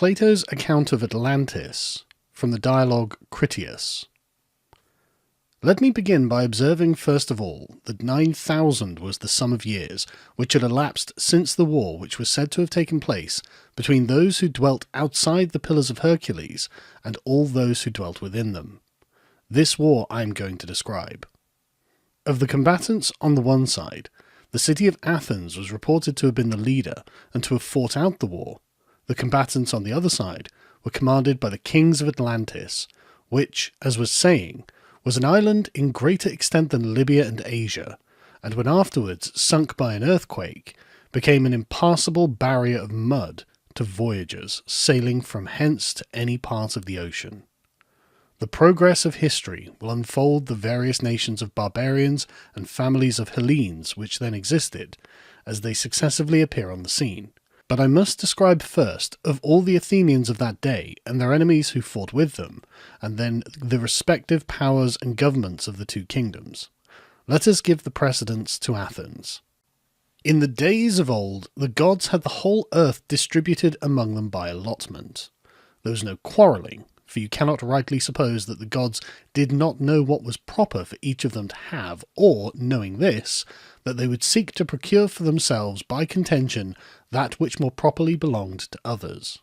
Plato's account of Atlantis, from the dialogue Critias. Let me begin by observing first of all that 9,000 was the sum of years which had elapsed since the war which was said to have taken place between those who dwelt outside the Pillars of Hercules and all those who dwelt within them. This war I am going to describe. Of the combatants on the one side, the city of Athens was reported to have been the leader and to have fought out the war. The combatants on the other side were commanded by the kings of Atlantis, which, as was saying, was an island in greater extent than Libya and Asia, and when afterwards sunk by an earthquake, became an impassable barrier of mud to voyagers sailing from hence to any part of the ocean. The progress of history will unfold the various nations of barbarians and families of Hellenes which then existed, as they successively appear on the scene. But I must describe first of all the Athenians of that day and their enemies who fought with them, and then the respective powers and governments of the two kingdoms. Let us give the precedence to Athens. In the days of old, the gods had the whole earth distributed among them by allotment. There was no quarrelling, for you cannot rightly suppose that the gods did not know what was proper for each of them to have, or, knowing this, that they would seek to procure for themselves by contention that which more properly belonged to others.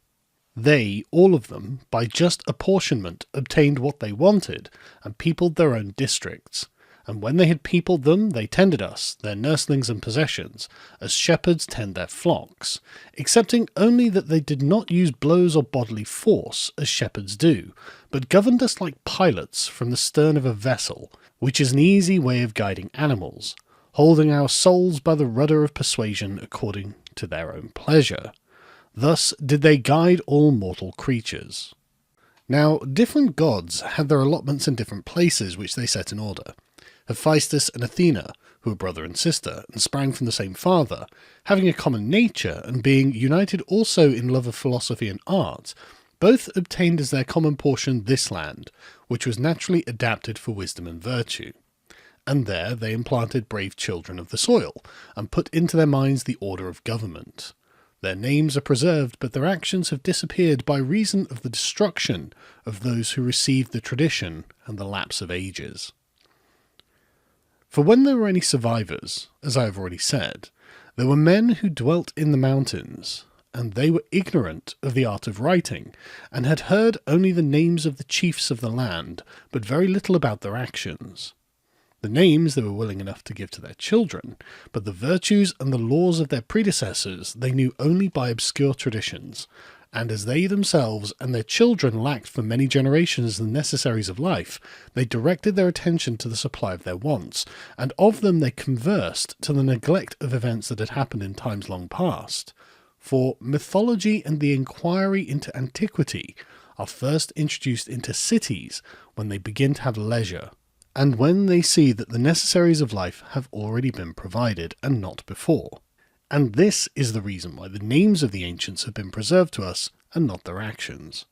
They, all of them, by just apportionment, obtained what they wanted, and peopled their own districts. And when they had peopled them, they tended us, their nurslings and possessions, as shepherds tend their flocks, excepting only that they did not use blows or bodily force, as shepherds do, but governed us like pilots from the stern of a vessel, which is an easy way of guiding animals, holding our souls by the rudder of persuasion according to their own pleasure. Thus did they guide all mortal creatures. Now, different gods had their allotments in different places which they set in order. Hephaestus and Athena, who were brother and sister, and sprang from the same father, having a common nature, and being united also in love of philosophy and art, both obtained as their common portion this land, which was naturally adapted for wisdom and virtue. And there they implanted brave children of the soil, and put into their minds the order of government. Their names are preserved, but their actions have disappeared by reason of the destruction of those who received the tradition and the lapse of ages. For when there were any survivors, as I have already said, there were men who dwelt in the mountains, and they were ignorant of the art of writing, and had heard only the names of the chiefs of the land, but very little about their actions. The names they were willing enough to give to their children, but the virtues and the laws of their predecessors they knew only by obscure traditions, and as they themselves and their children lacked for many generations the necessaries of life, they directed their attention to the supply of their wants, and of them they conversed to the neglect of events that had happened in times long past. For mythology and the inquiry into antiquity are first introduced into cities when they begin to have leisure, and when they see that the necessaries of life have already been provided, and not before. And this is the reason why the names of the ancients have been preserved to us, and not their actions.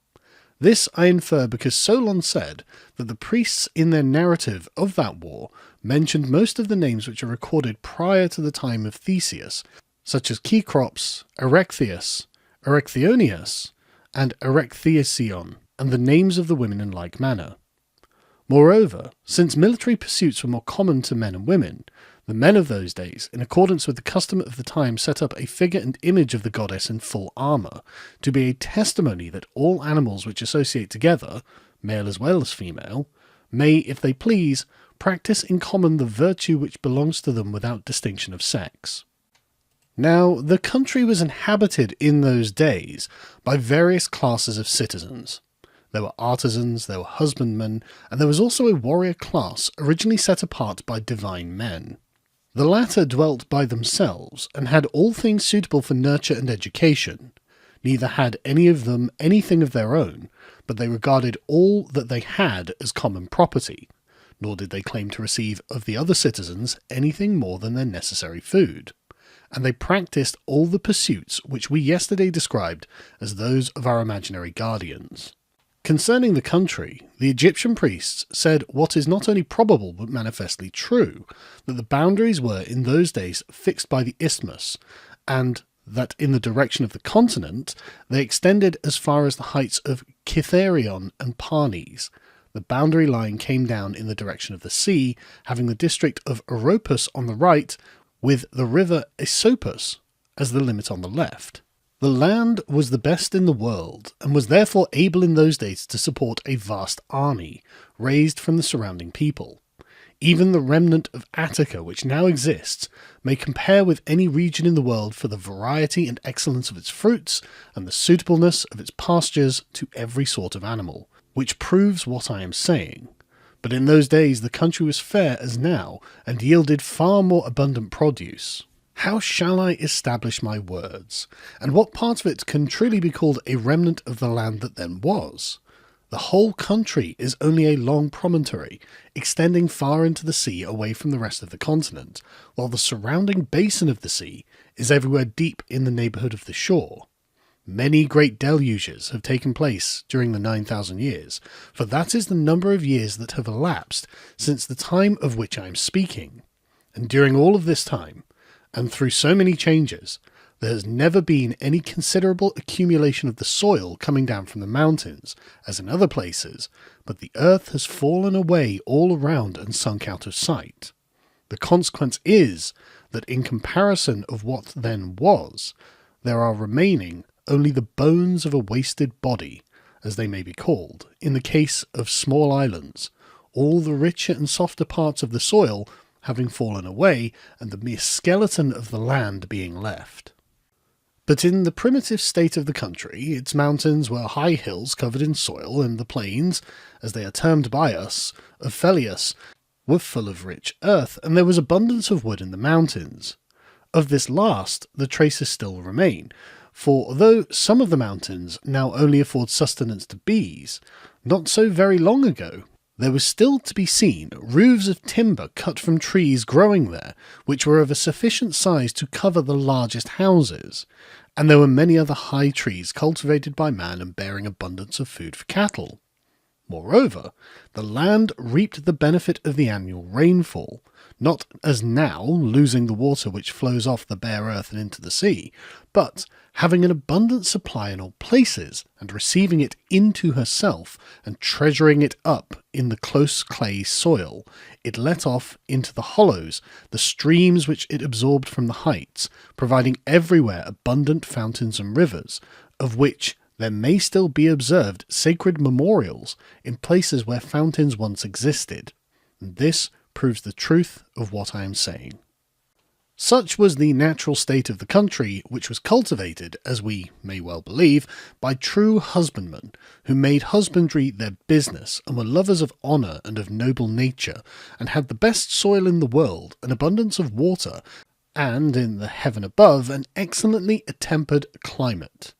This I infer because Solon said that the priests in their narrative of that war mentioned most of the names which are recorded prior to the time of Theseus, such as Cecrops, Erechtheus, Erechthonius, and Erechtheision, and the names of the women in like manner. Moreover, since military pursuits were more common to men and women, the men of those days, in accordance with the custom of the time, set up a figure and image of the goddess in full armour, to be a testimony that all animals which associate together, male as well as female, may, if they please, practice in common the virtue which belongs to them without distinction of sex. Now, the country was inhabited in those days by various classes of citizens. There were artisans, there were husbandmen, and there was also a warrior class originally set apart by divine men. The latter dwelt by themselves, and had all things suitable for nurture and education. Neither had any of them anything of their own, but they regarded all that they had as common property, nor did they claim to receive of the other citizens anything more than their necessary food. And they practised all the pursuits which we yesterday described as those of our imaginary guardians. Concerning the country, the Egyptian priests said what is not only probable but manifestly true, that the boundaries were in those days fixed by the isthmus, and that in the direction of the continent, they extended as far as the heights of Cytherion and Parnes. The boundary line came down in the direction of the sea, having the district of Oropus on the right, with the river Aesopus as the limit on the left. The land was the best in the world, and was therefore able in those days to support a vast army, raised from the surrounding people. Even the remnant of Attica which now exists may compare with any region in the world for the variety and excellence of its fruits, and the suitableness of its pastures to every sort of animal, which proves what I am saying. But in those days the country was fair as now, and yielded far more abundant produce. How shall I establish my words? And what part of it can truly be called a remnant of the land that then was? The whole country is only a long promontory, extending far into the sea away from the rest of the continent, while the surrounding basin of the sea is everywhere deep in the neighbourhood of the shore. Many great deluges have taken place during the 9,000 years, for that is the number of years that have elapsed since the time of which I am speaking. And during all of this time, and through so many changes, there has never been any considerable accumulation of the soil coming down from the mountains, as in other places, but the earth has fallen away all around and sunk out of sight. The consequence is that in comparison of what then was, there are remaining only the bones of a wasted body, as they may be called, in the case of small islands, all the richer and softer parts of the soil having fallen away, and the mere skeleton of the land being left. But in the primitive state of the country, its mountains were high hills covered in soil, and the plains, as they are termed by us, of Phelleus, were full of rich earth, and there was abundance of wood in the mountains. Of this last the traces still remain, for though some of the mountains now only afford sustenance to bees, not so very long ago there was still to be seen roofs of timber cut from trees growing there, which were of a sufficient size to cover the largest houses, and there were many other high trees cultivated by man and bearing abundance of food for cattle. Moreover, the land reaped the benefit of the annual rainfall, not as now losing the water which flows off the bare earth and into the sea, but having an abundant supply in all places, and receiving it into herself, and treasuring it up in the close clay soil, it let off into the hollows the streams which it absorbed from the heights, providing everywhere abundant fountains and rivers, of which there may still be observed sacred memorials in places where fountains once existed, and this proves the truth of what I am saying. Such was the natural state of the country, which was cultivated, as we may well believe, by true husbandmen, who made husbandry their business, and were lovers of honour and of noble nature, and had the best soil in the world, an abundance of water, and, in the heaven above, an excellently attempered climate.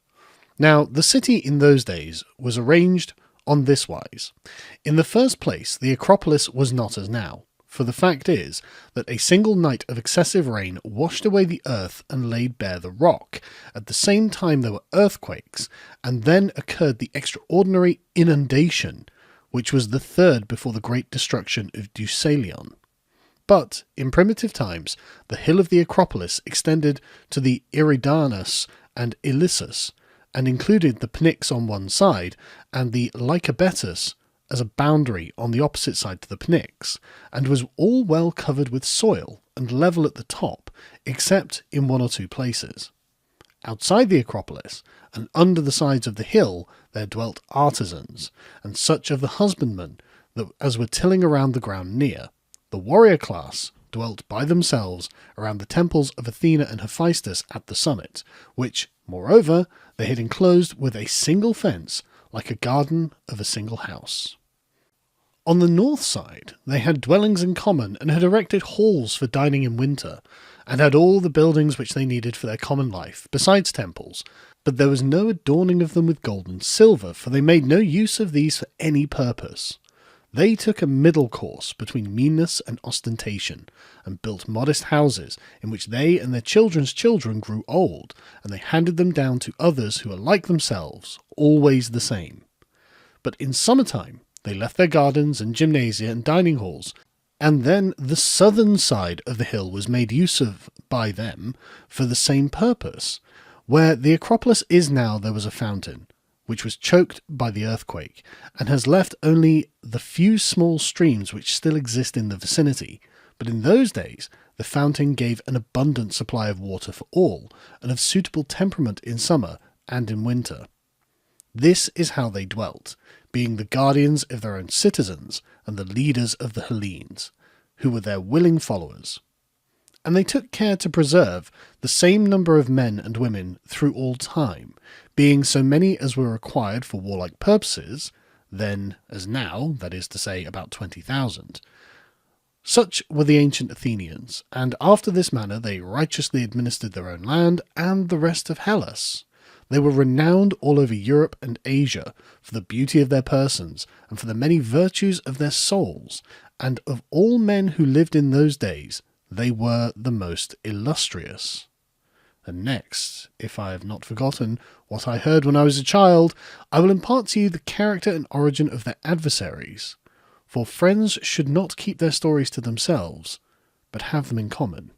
Now, the city in those days was arranged on this wise. In the first place, the Acropolis was not as now, for the fact is that a single night of excessive rain washed away the earth and laid bare the rock. At the same time there were earthquakes, and then occurred the extraordinary inundation, which was the third before the great destruction of Deucalion. But, in primitive times, the hill of the Acropolis extended to the Eridanus and Ilissus, and included the Pnyx on one side, and the Lycabettus as a boundary on the opposite side to the Pnyx, and was all well covered with soil, and level at the top, except in one or two places. Outside the Acropolis, and under the sides of the hill, there dwelt artisans, and such of the husbandmen as were tilling around the ground near. The warrior class dwelt by themselves around the temples of Athena and Hephaestus at the summit, which, moreover, they had enclosed with a single fence, like a garden of a single house. On the north side they had dwellings in common, and had erected halls for dining in winter, and had all the buildings which they needed for their common life, besides temples, but there was no adorning of them with gold and silver, for they made no use of these for any purpose. They took a middle course between meanness and ostentation, and built modest houses, in which they and their children's children grew old, and they handed them down to others who are like themselves, always the same. But in summertime they left their gardens and gymnasia and dining halls, and then the southern side of the hill was made use of by them for the same purpose, Where the Acropolis is now there was a fountain, which was choked by the earthquake, and has left only the few small streams which still exist in the vicinity, but in those days the fountain gave an abundant supply of water for all, and of suitable temperament in summer and in winter. This is how they dwelt, being the guardians of their own citizens, and the leaders of the Hellenes, who were their willing followers. And they took care to preserve the same number of men and women through all time, being so many as were required for warlike purposes, then as now, that is to say, about 20,000. Such were the ancient Athenians, and after this manner they righteously administered their own land and the rest of Hellas. They were renowned all over Europe and Asia for the beauty of their persons, and for the many virtues of their souls, and of all men who lived in those days, they were the most illustrious. And next, if I have not forgotten what I heard when I was a child, I will impart to you the character and origin of their adversaries. For friends should not keep their stories to themselves, but have them in common.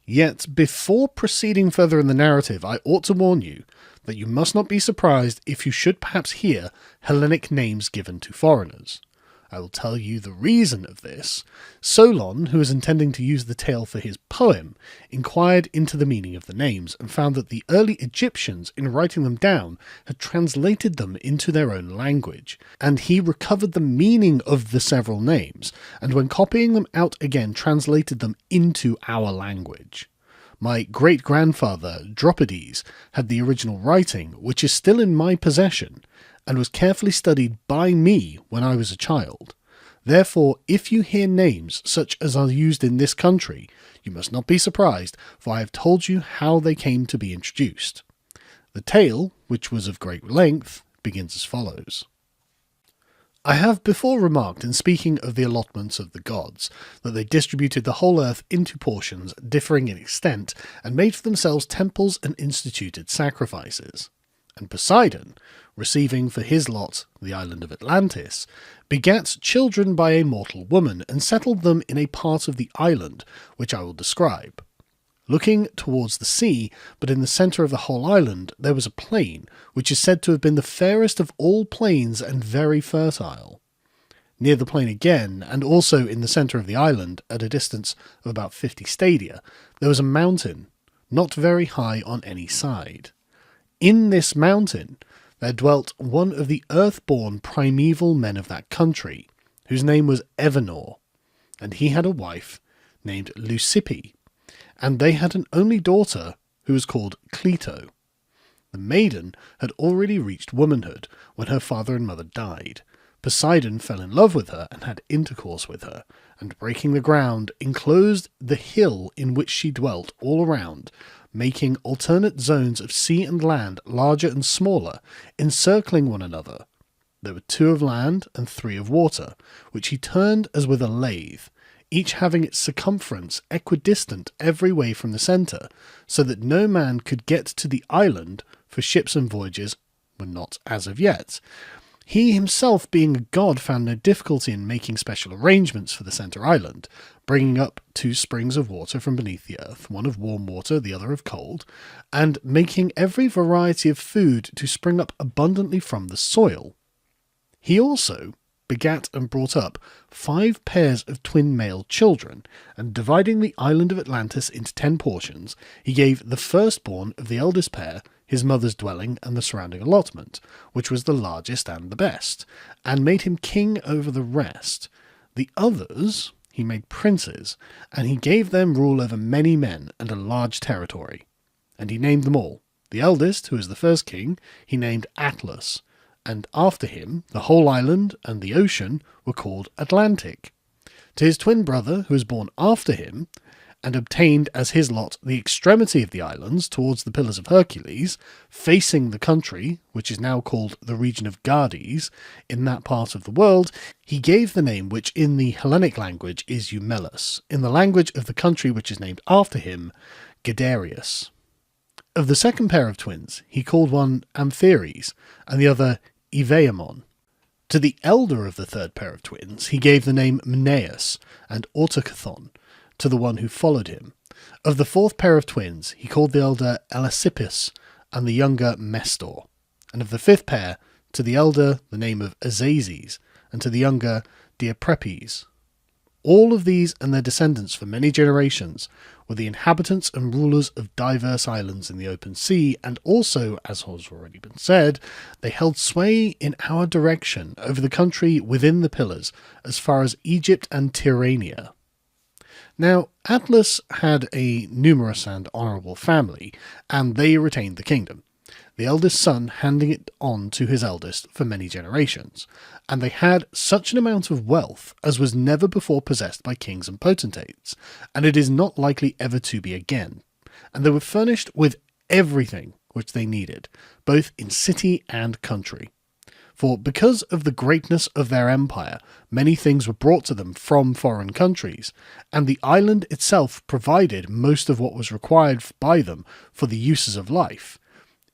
Yet, before proceeding further in the narrative, I ought to warn you that you must not be surprised if you should perhaps hear Hellenic names given to foreigners. I will tell you the reason of this. Solon, who was intending to use the tale for his poem, inquired into the meaning of the names, and found that the early Egyptians, in writing them down, had translated them into their own language, and he recovered the meaning of the several names, and when copying them out again translated them into our language. My great-grandfather, Dropides, had the original writing, which is still in my possession, and was carefully studied by me when I was a child. Therefore, if you hear names such as are used in this country, you must not be surprised, for I have told you how they came to be introduced. The tale, which was of great length, begins as follows. I have before remarked in speaking of the allotments of the gods, that they distributed the whole earth into portions differing in extent, and made for themselves temples and instituted sacrifices. And Poseidon, receiving for his lot the island of Atlantis, begat children by a mortal woman, and settled them in a part of the island, which I will describe. Looking towards the sea, but in the centre of the whole island, there was a plain, which is said to have been the fairest of all plains and very fertile. Near the plain again, and also in the centre of the island, at a distance of about 50 stadia, there was a mountain, not very high on any side. In this mountain there dwelt one of the earth-born primeval men of that country, whose name was Evenor, and he had a wife named Leucippe, and they had an only daughter who was called Cleito. The maiden had already reached womanhood when her father and mother died. Poseidon fell in love with her and had intercourse with her, and breaking the ground, enclosed the hill in which she dwelt all around, making alternate zones of sea and land larger and smaller, encircling one another. There were 2 of land and 3 of water, which he turned as with a lathe, each having its circumference equidistant every way from the centre, so that no man could get to the island, for ships and voyages were not as of yet. He himself, being a god, found no difficulty in making special arrangements for the centre island, bringing up 2 springs of water from beneath the earth, one of warm water, the other of cold, and making every variety of food to spring up abundantly from the soil. He also begat and brought up 5 pairs of twin male children, and dividing the island of Atlantis into 10 portions, he gave the firstborn of the eldest pair his mother's dwelling and the surrounding allotment, which was the largest and the best, and made him king over the rest. The others he made princes, and he gave them rule over many men and a large territory. And he named them all. The eldest, who was the first king, he named Atlas, and after him the whole island and the ocean were called Atlantic. To his twin brother, who was born after him, and obtained as his lot the extremity of the islands towards the Pillars of Hercules, facing the country, which is now called the region of Gades, in that part of the world, he gave the name which in the Hellenic language is Eumelus, in the language of the country which is named after him, Gadarius. Of the second pair of twins, he called one Ampheres, and the other Evaemon. To the elder of the third pair of twins, he gave the name Menneus and Autocathon, to the one who followed him, Of the fourth pair of twins, he called the elder Elasippus and the younger Mestor, and of the fifth pair, to the elder the name of Azazes, and to the younger Diaprepes. All of these and their descendants for many generations were the inhabitants and rulers of diverse islands in the open sea, and also, as has already been said, they held sway in our direction over the country within the pillars as far as Egypt and Tyrrhenia. Now, Atlas had a numerous and honourable family, and they retained the kingdom, the eldest son handing it on to his eldest for many generations, and they had such an amount of wealth as was never before possessed by kings and potentates, and it is not likely ever to be again, and they were furnished with everything which they needed, both in city and country. For because of the greatness of their empire, many things were brought to them from foreign countries, and the island itself provided most of what was required by them for the uses of life.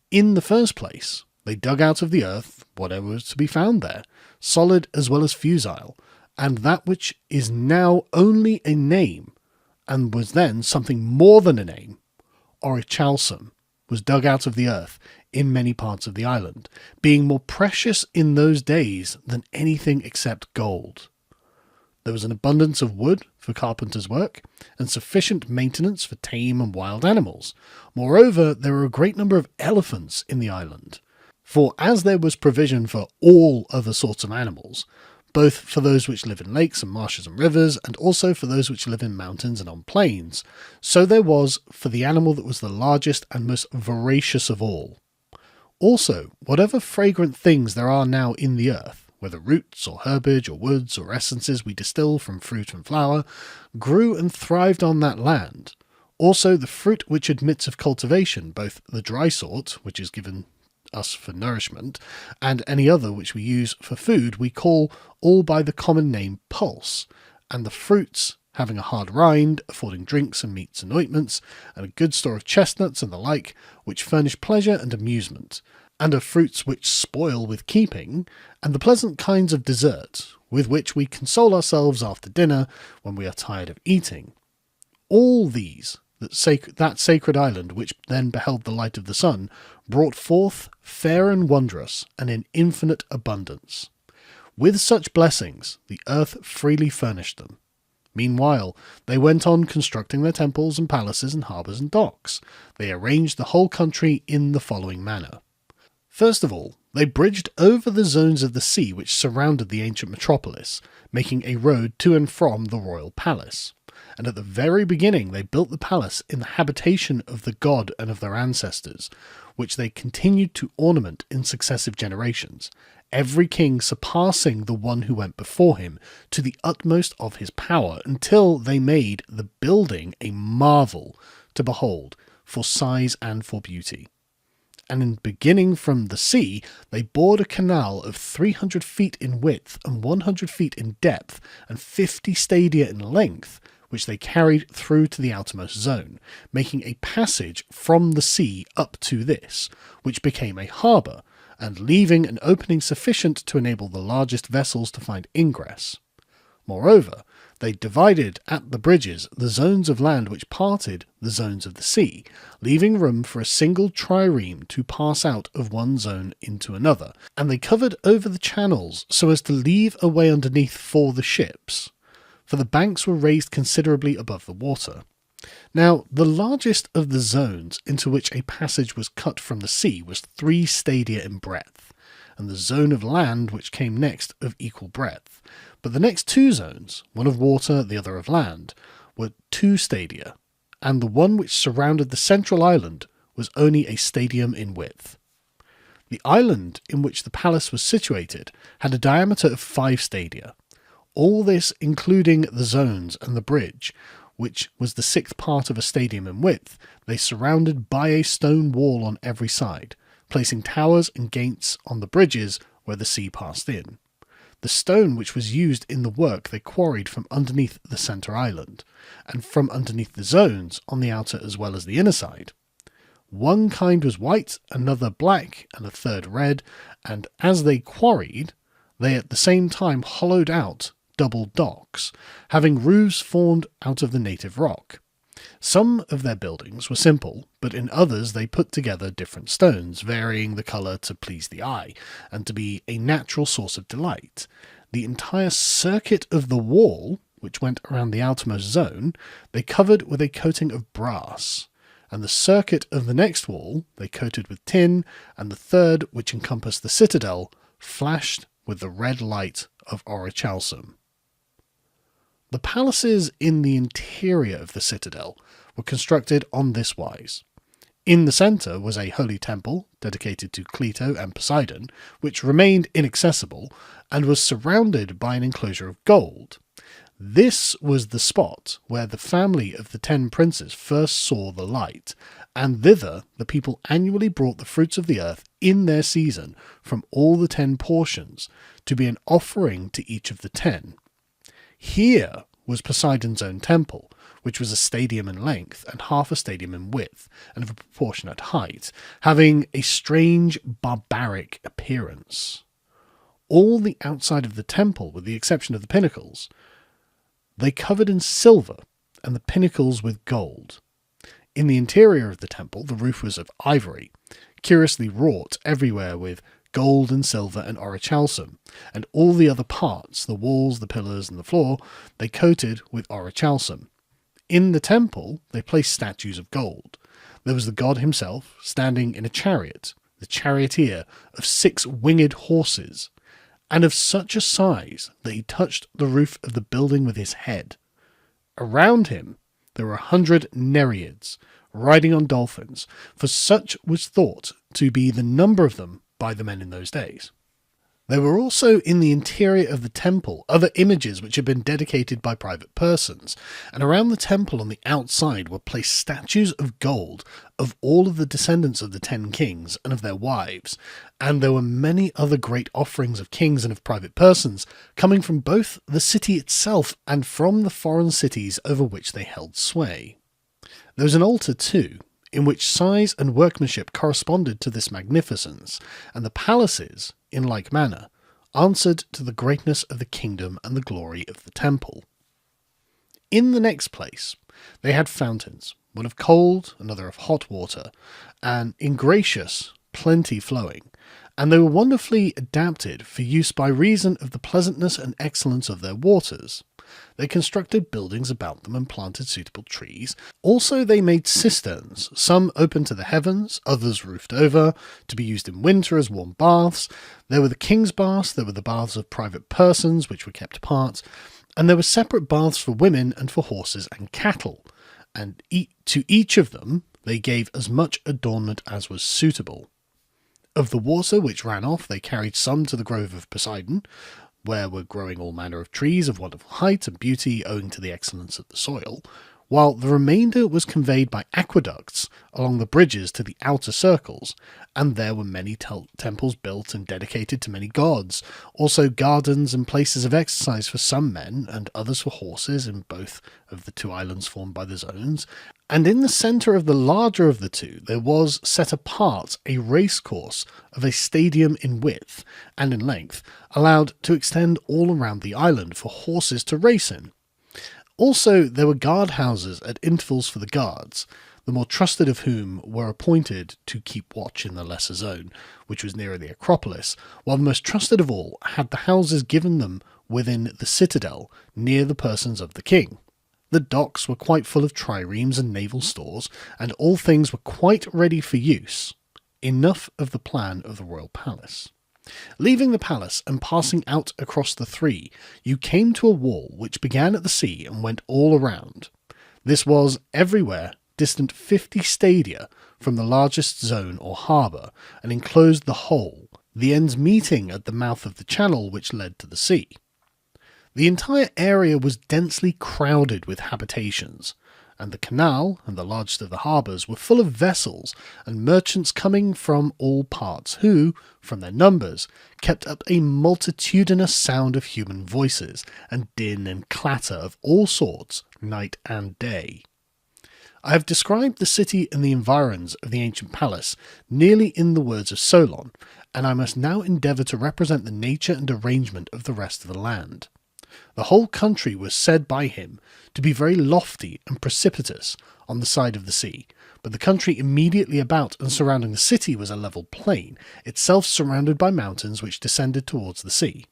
In the first place, they dug out of the earth whatever was to be found there, solid as well as fusile, and that which is now only a name, and was then something more than a name, orichalcum, was dug out of the earth in many parts of the island, being more precious in those days than anything except gold. There was an abundance of wood for carpenter's work, and sufficient maintenance for tame and wild animals. Moreover, there were a great number of elephants in the island, for as there was provision for all other sorts of animals, both for those which live in lakes and marshes and rivers, and also for those which live in mountains and on plains, so there was for the animal that was the largest and most voracious of all. Also, whatever fragrant things there are now in the earth, whether roots or herbage or woods or essences we distill from fruit and flower, grew and thrived on that land. Also the fruit which admits of cultivation, both the dry sort, which is given us for nourishment, and any other which we use for food, we call all by the common name pulse, and the fruits, having a hard rind, affording drinks and meats and ointments, and a good store of chestnuts and the like, which furnish pleasure and amusement, and of fruits which spoil with keeping, and the pleasant kinds of dessert, with which we console ourselves after dinner when we are tired of eating. All these, that sacred island which then beheld the light of the sun, brought forth fair and wondrous, and in infinite abundance. With such blessings the earth freely furnished them. Meanwhile, they went on constructing their temples and palaces and harbours and docks. They arranged the whole country in the following manner. First of all, they bridged over the zones of the sea which surrounded the ancient metropolis, making a road to and from the royal palace. And at the very beginning they built the palace in the habitation of the god and of their ancestors, which they continued to ornament in successive generations, every king surpassing the one who went before him to the utmost of his power, until they made the building a marvel to behold for size and for beauty. And in beginning from the sea, they bored a canal of 300 feet in width and 100 feet in depth and 50 stadia in length, which they carried through to the outermost zone, making a passage from the sea up to this, which became a harbour, and leaving an opening sufficient to enable the largest vessels to find ingress. Moreover, they divided at the bridges the zones of land which parted the zones of the sea, leaving room for a single trireme to pass out of one zone into another, and they covered over the channels so as to leave a way underneath for the ships, for the banks were raised considerably above the water. Now, the largest of the zones into which a passage was cut from the sea was 3 stadia in breadth, and the zone of land which came next of equal breadth. But the next 2 zones, one of water, the other of land, were 2 stadia, and the one which surrounded the central island was only a stadium in width. The island in which the palace was situated had a diameter of 5 stadia. All this including the zones and the bridge, which was the 6th part of a stadium in width, they surrounded by a stone wall on every side, placing towers and gates on the bridges where the sea passed in. The stone which was used in the work they quarried from underneath the centre island, and from underneath the zones on the outer as well as the inner side. One kind was white, another black, and a third red, and as they quarried, they at the same time hollowed out double docks, having roofs formed out of the native rock. Some of their buildings were simple, but in others they put together different stones, varying the colour to please the eye, and to be a natural source of delight. The entire circuit of the wall, which went around the outermost zone, they covered with a coating of brass, and the circuit of the next wall they coated with tin, and the third, which encompassed the citadel, flashed with the red light of orichalcum. The palaces in the interior of the citadel were constructed on this wise. In the centre was a holy temple dedicated to Plato and Poseidon, which remained inaccessible and was surrounded by an enclosure of gold. This was the spot where the family of the 10 princes first saw the light, and thither the people annually brought the fruits of the earth in their season from all the 10 portions, to be an offering to each of the 10. Here was Poseidon's own temple, which was a stadium in length and half a stadium in width, and of a proportionate height, having a strange barbaric appearance. All the outside of the temple, with the exception of the pinnacles, they covered in silver, and the pinnacles with gold. In the interior of the temple, the roof was of ivory, curiously wrought everywhere with gold and silver and orichalcum, and all the other parts, the walls, the pillars, and the floor, they coated with orichalcum. In the temple, they placed statues of gold. There was the god himself, standing in a chariot, the charioteer of 6 winged horses, and of such a size that he touched the roof of the building with his head. Around him there were 100 Nereids, riding on dolphins, for such was thought to be the number of them by the men in those days. There were also in the interior of the temple other images which had been dedicated by private persons, and around the temple on the outside were placed statues of gold of all of the descendants of the 10 kings and of their wives, and there were many other great offerings of kings and of private persons coming from both the city itself and from the foreign cities over which they held sway. There was an altar too, in which size and workmanship corresponded to this magnificence, and the palaces, in like manner, answered to the greatness of the kingdom and the glory of the temple. In the next place they had fountains, one of cold, another of hot water, and in gracious plenty flowing, and they were wonderfully adapted for use by reason of the pleasantness and excellence of their waters. They constructed buildings about them and planted suitable trees. Also they made cisterns, some open to the heavens, others roofed over, to be used in winter as warm baths. There were the king's baths, there were the baths of private persons, which were kept apart, and there were separate baths for women and for horses and cattle, and to each of them they gave as much adornment as was suitable. Of the water which ran off they carried some to the grove of Poseidon, where were growing all manner of trees of wonderful height and beauty owing to the excellence of the soil, while the remainder was conveyed by aqueducts along the bridges to the outer circles, and there were many temples built and dedicated to many gods, also gardens and places of exercise for some men and others for horses in both of the 2 islands formed by the zones, and in the centre of the larger of the 2 there was set apart a race course of a stadium in width and in length, allowed to extend all around the island for horses to race in. Also there were guard houses at intervals for the guards, the more trusted of whom were appointed to keep watch in the lesser zone, which was nearer the Acropolis, while the most trusted of all had the houses given them within the citadel, near the persons of the king. The docks were quite full of triremes and naval stores, and all things were quite ready for use. Enough of the plan of the royal palace. Leaving the palace and passing out across the 3, you came to a wall which began at the sea and went all around. This was everywhere distant 50 stadia from the largest zone or harbour, and enclosed the whole, the ends meeting at the mouth of the channel which led to the sea. The entire area was densely crowded with habitations, and the canal and the largest of the harbours were full of vessels and merchants coming from all parts, who, from their numbers, kept up a multitudinous sound of human voices, and din and clatter of all sorts, night and day. I have described the city and the environs of the ancient palace nearly in the words of Solon, and I must now endeavour to represent the nature and arrangement of the rest of the land. The whole country was said by him to be very lofty and precipitous on the side of the sea, but the country immediately about and surrounding the city was a level plain, itself surrounded by mountains which descended towards the sea.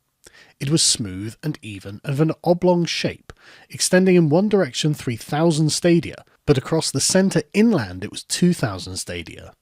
It was smooth and even, and of an oblong shape, extending in one direction 3,000 stadia, but across the centre inland it was 2,000 stadia.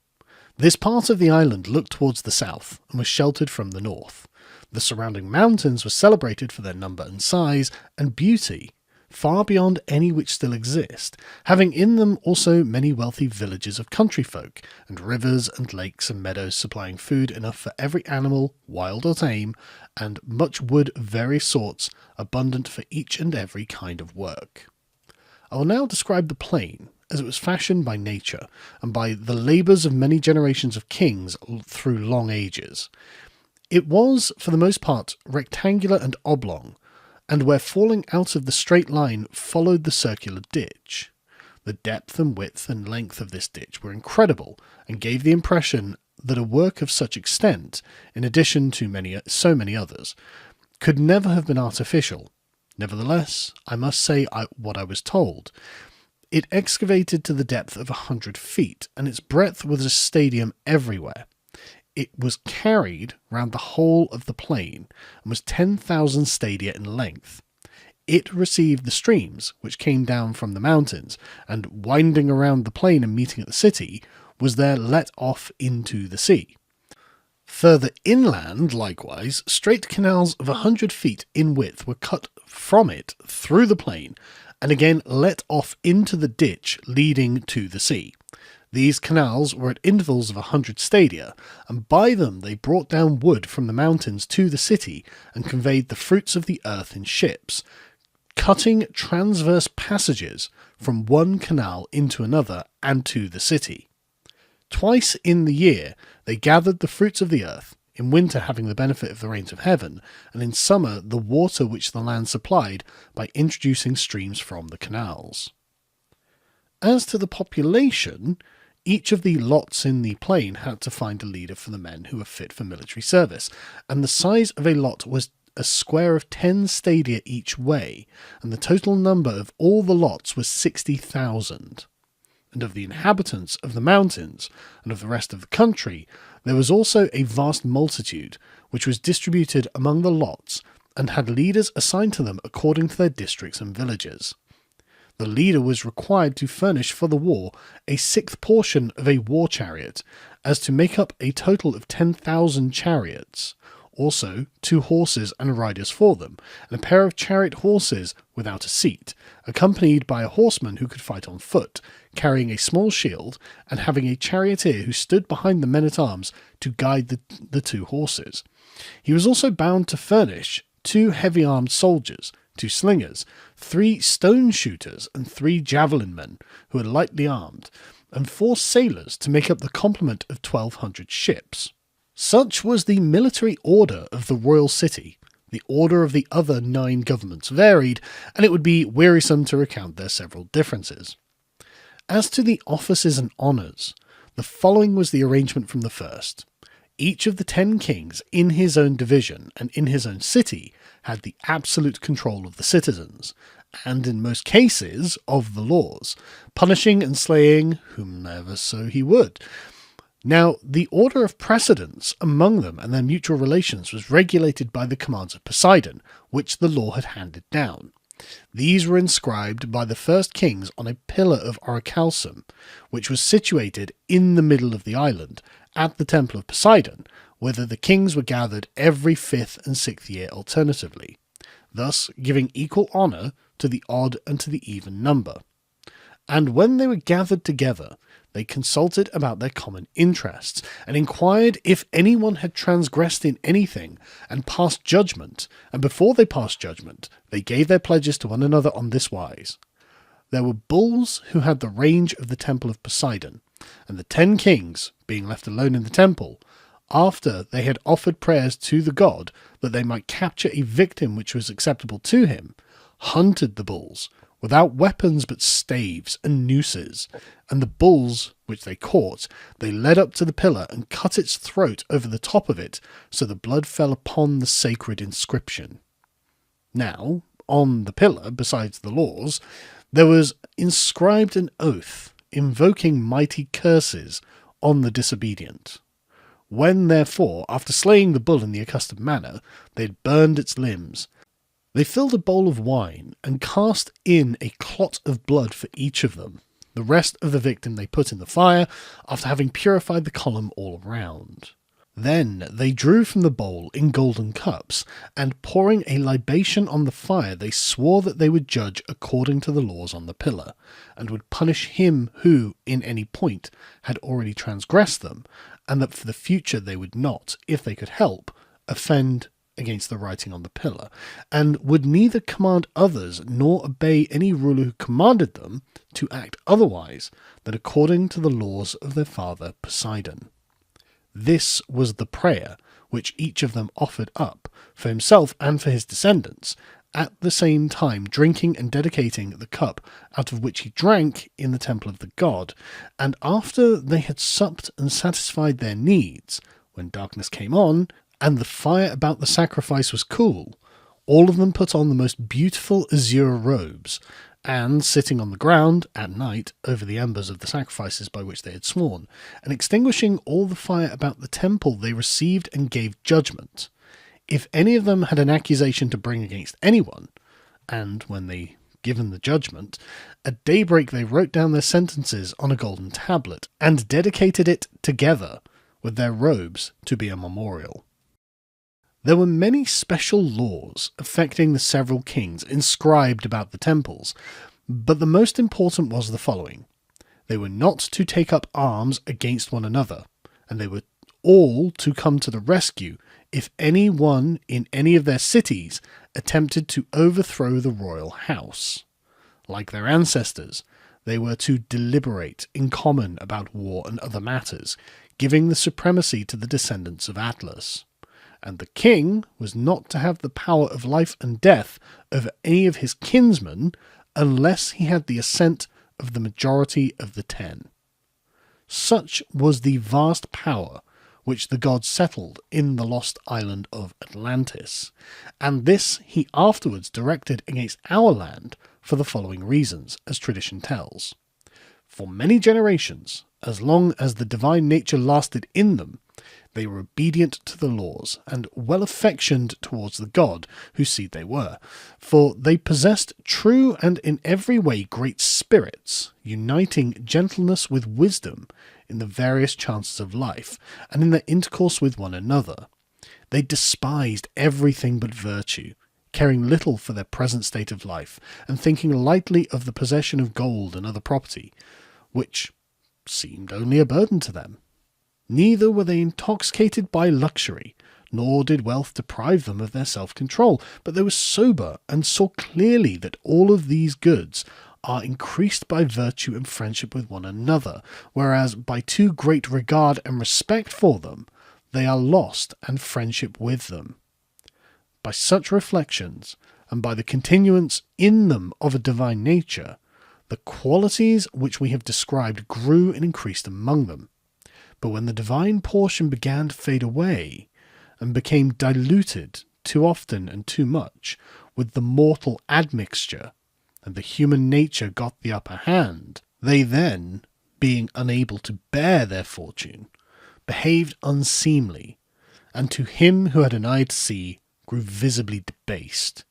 This part of the island looked towards the south, and was sheltered from the north. The surrounding mountains were celebrated for their number and size, and beauty, far beyond any which still exist, having in them also many wealthy villages of country folk, and rivers and lakes and meadows supplying food enough for every animal, wild or tame, and much wood of various sorts, abundant for each and every kind of work. I will now describe the plain, as it was fashioned by nature, and by the labours of many generations of kings through long ages. It was, for the most part, rectangular and oblong, and where falling out of the straight line followed the circular ditch. The depth and width and length of this ditch were incredible, and gave the impression that a work of such extent, in addition to so many others, could never have been artificial. Nevertheless, I must say what I was told. It excavated to the depth of 100 feet, and its breadth was a stadium everywhere. It was carried round the whole of the plain, and was 10,000 stadia in length. It received the streams which came down from the mountains, and winding around the plain and meeting at the city, was there let off into the sea. Further inland, likewise, straight canals of 100 feet in width were cut from it through the plain, and again let off into the ditch leading to the sea. These canals were at intervals of 100 stadia, and by them they brought down wood from the mountains to the city, and conveyed the fruits of the earth in ships, cutting transverse passages from one canal into another and to the city. Twice in the year they gathered the fruits of the earth, in winter having the benefit of the rains of heaven, and in summer the water which the land supplied by introducing streams from the canals. As to the population, each of the lots in the plain had to find a leader for the men who were fit for military service, and the size of a lot was a square of 10 stadia each way, and the total number of all the lots was 60,000. And of the inhabitants of the mountains, and of the rest of the country, there was also a vast multitude, which was distributed among the lots, and had leaders assigned to them according to their districts and villages. The leader was required to furnish for the war a sixth portion of a war chariot, as to make up a total of 10,000 chariots, also 2 horses and riders for them, and a pair of chariot horses without a seat, accompanied by a horseman who could fight on foot, carrying a small shield, and having a charioteer who stood behind the men-at-arms to guide the 2 horses. He was also bound to furnish 2 heavy-armed soldiers, 2 slingers, 3 stone shooters, and 3 javelin men, who were lightly armed, and 4 sailors to make up the complement of 1,200 ships. Such was the military order of the royal city. The order of the other 9 governments varied, and it would be wearisome to recount their several differences. As to the offices and honours, the following was the arrangement from the first. Each of the 10 kings in his own division and in his own city had the absolute control of the citizens, and in most cases of the laws, punishing and slaying whomever so he would. Now, the order of precedence among them and their mutual relations was regulated by the commands of Poseidon, which the law had handed down. These were inscribed by the first kings on a pillar of orichalcum, which was situated in the middle of the island, at the temple of Poseidon, whither the kings were gathered every 5th and 6th year alternatively, thus giving equal honour to the odd and to the even number. And when they were gathered together, they consulted about their common interests, and inquired if anyone had transgressed in anything, and passed judgment, and before they passed judgment, they gave their pledges to one another on this wise. There were bulls who had the range of the temple of Poseidon, and the 10 kings, being left alone in the temple, after they had offered prayers to the god that they might capture a victim which was acceptable to him, hunted the bulls, without weapons but staves and nooses, and the bulls which they caught they led up to the pillar and cut its throat over the top of it, so the blood fell upon the sacred inscription. Now, on the pillar, besides the laws, there was inscribed an oath invoking mighty curses on the disobedient. When, therefore, after slaying the bull in the accustomed manner, they had burned its limbs, they filled a bowl of wine and cast in a clot of blood for each of them. The rest of the victim they put in the fire, after having purified the column all around. Then they drew from the bowl in golden cups, and pouring a libation on the fire, they swore that they would judge according to the laws on the pillar, and would punish him who, in any point, had already transgressed them, and that for the future they would not, if they could help, offend against the writing on the pillar, and would neither command others nor obey any ruler who commanded them to act otherwise than according to the laws of their father Poseidon. This was the prayer which each of them offered up for himself and for his descendants, at the same time drinking and dedicating the cup out of which he drank in the temple of the god. And after they had supped and satisfied their needs, when darkness came on, and the fire about the sacrifice was cool, all of them put on the most beautiful azure robes, and, sitting on the ground at night over the embers of the sacrifices by which they had sworn, and extinguishing all the fire about the temple, they received and gave judgment. If any of them had an accusation to bring against anyone, and when they given the judgment, at daybreak they wrote down their sentences on a golden tablet, and dedicated it together with their robes to be a memorial. There were many special laws affecting the several kings inscribed about the temples, but the most important was the following. They were not to take up arms against one another, and they were all to come to the rescue if any one in any of their cities attempted to overthrow the royal house. Like their ancestors, they were to deliberate in common about war and other matters, giving the supremacy to the descendants of Atlas. And the king was not to have the power of life and death over any of his kinsmen unless he had the assent of the majority of the 10. Such was the vast power which the god settled in the lost island of Atlantis, and this he afterwards directed against our land for the following reasons, as tradition tells. For many generations, as long as the divine nature lasted in them, they were obedient to the laws, and well affectioned towards the god whose seed they were, for they possessed true and in every way great spirits, uniting gentleness with wisdom in the various chances of life, and in their intercourse with one another. They despised everything but virtue, caring little for their present state of life, and thinking lightly of the possession of gold and other property, which seemed only a burden to them. Neither were they intoxicated by luxury, nor did wealth deprive them of their self-control, but they were sober and saw clearly that all of these goods are increased by virtue and friendship with one another, whereas by too great regard and respect for them, they are lost and friendship with them. By such reflections, and by the continuance in them of a divine nature, the qualities which we have described grew and increased among them. But when the divine portion began to fade away, and became diluted too often and too much with the mortal admixture, and the human nature got the upper hand, they then, being unable to bear their fortune, behaved unseemly, and to him who had an eye to see grew visibly debased,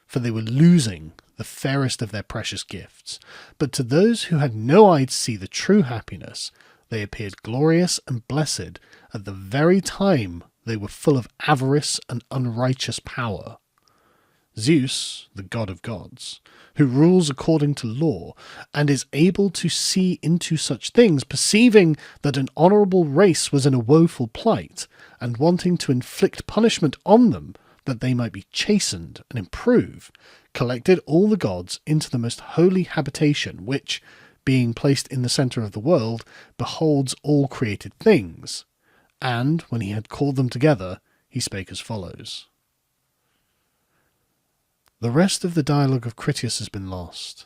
for they were losing the fairest of their precious gifts. But to those who had no eye to see the true happiness, they appeared glorious and blessed at the very time they were full of avarice and unrighteous power. Zeus, the god of gods, who rules according to law, and is able to see into such things, perceiving that an honourable race was in a woeful plight, and wanting to inflict punishment on them, that they might be chastened and improve, collected all the gods into the most holy habitation, which, being placed in the centre of the world, beholds all created things. And, when he had called them together, he spake as follows. The rest of the dialogue of Critias has been lost.